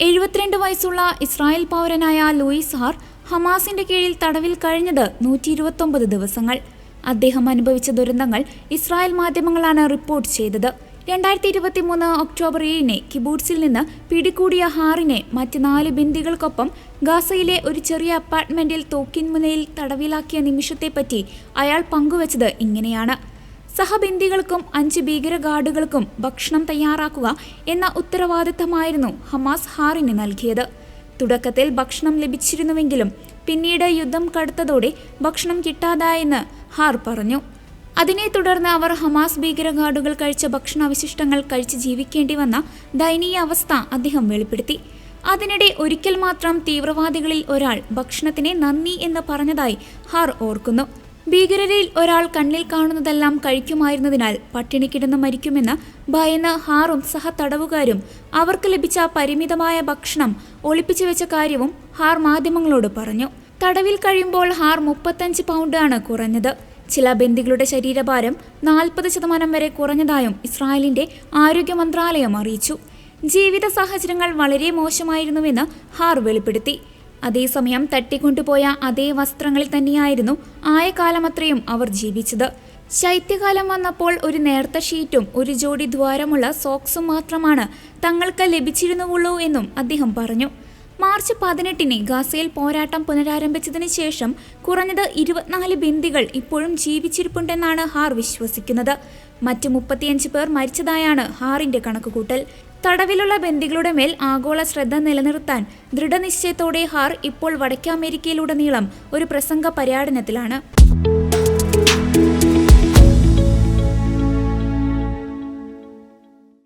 72 വയസ്സുള്ള Israel പൗരനായ Luis ഹാർ ഹമാസിന്റെ കീഴിൽ തടവിൽ കഴിഞ്ഞത് 129 ദിവസങ്ങൾ. അദ്ദേഹം അനുഭവിച്ച ദുരന്തങ്ങൾ ഇസ്രായേൽ മാധ്യമങ്ങളാണ് റിപ്പോർട്ട് ചെയ്തത്. 2023 ഒക്ടോബർ 7 കിബൂട്സിൽ നിന്ന് പിടികൂടിയ ഹാറിനെ മറ്റ് 4 ബന്ദികൾക്കൊപ്പം ഗാസയിലെ ഒരു ചെറിയ അപ്പാർട്ട്മെന്റിൽ തോക്കിൻമുനയിൽ തടവിലാക്കിയ നിമിഷത്തെപ്പറ്റി അയാൾ പങ്കുവച്ചത് ഇങ്ങനെയാണ്. സഹബന്ദികൾക്കും 5 ഭീകര ഗാർഡുകൾക്കും ഭക്ഷണം തയ്യാറാക്കുക എന്ന ഉത്തരവാദിത്തമായിരുന്നു ഹമാസ് ഹാറിന് നൽകിയത്. തുടക്കത്തിൽ ഭക്ഷണം ലഭിച്ചിരുന്നുവെങ്കിലും പിന്നീട് യുദ്ധം കടുത്തതോടെ ഭക്ഷണം കിട്ടാതായെന്ന് ഹാർ പറഞ്ഞു. അതിനെ തുടർന്ന് അവർ ഹമാസ് ഭീകര ഗാർഡുകൾ കഴിച്ച ഭക്ഷണാവശിഷ്ടങ്ങൾ കഴിച്ച് ജീവിക്കേണ്ടി വന്ന ദയനീയ അവസ്ഥ അദ്ദേഹം വെളിപ്പെടുത്തി. അതിനിടെ ഒരിക്കൽ മാത്രം തീവ്രവാദികളിൽ ഒരാൾ ഭക്ഷണത്തിന് നന്ദി എന്ന് പറഞ്ഞതായി ഹാർ ഓർക്കുന്നു. ഭീകരരിൽ ഒരാൾ കണ്ണിൽ കാണുന്നതെല്ലാം കഴിക്കുമായിരുന്നതിനാൽ പട്ടിണി കിടന്ന് മരിക്കുമെന്ന് ഭയന്ന് ഹാറും സഹ തടവുകാരും അവർക്ക് ലഭിച്ച പരിമിതമായ ഭക്ഷണം ഒളിപ്പിച്ചു വെച്ച കാര്യവും ഹാർ മാധ്യമങ്ങളോട് പറഞ്ഞു. തടവിൽ കഴിയുമ്പോൾ ഹാർ 35 പൗണ്ട് ആണ് കുറഞ്ഞത്. ചില ബന്ദികളുടെ ശരീരഭാരം 40% വരെ കുറഞ്ഞതായും ഇസ്രായേലിന്റെ ആരോഗ്യ മന്ത്രാലയം അറിയിച്ചു. ജീവിത സാഹചര്യങ്ങൾ വളരെ മോശമായിരുന്നുവെന്ന് ഹാർ വെളിപ്പെടുത്തി. അതേസമയം തട്ടിക്കൊണ്ടുപോയ അതേ വസ്ത്രങ്ങളിൽ തന്നെയായിരുന്നു ആയ കാലമത്രയും അവർ ജീവിച്ചത്. ശൈത്യകാലം വന്നപ്പോൾ ഒരു നേർത്ത ഷീറ്റും ഒരു ജോഡി ദ്വാരമുള്ള സോക്സും മാത്രമാണ് തങ്ങൾക്ക് ലഭിച്ചിരുന്നുള്ളൂ എന്നും അദ്ദേഹം പറഞ്ഞു. മാർച്ച് 18 ഗാസയിൽ പോരാട്ടം പുനരാരംഭിച്ചതിന് ശേഷം കുറഞ്ഞത് 24 ബന്ദികൾ ഇപ്പോഴും ജീവിച്ചിരിപ്പുണ്ടെന്നാണ് ഹാർ വിശ്വസിക്കുന്നത്. മറ്റ് 35 പേർ മരിച്ചതായാണ് ഹാറിന്റെ കണക്കുകൂട്ടൽ. തടവിലുള്ള ബന്ദികളുടെ മേൽ ആഗോള ശ്രദ്ധ നിലനിർത്താൻ ദൃഢനിശ്ചയത്തോടെ ഹാർ ഇപ്പോൾ വടക്കേ അമേരിക്കയിലുടനീളം ഒരു പ്രസംഗ പര്യടനത്തിലാണ്.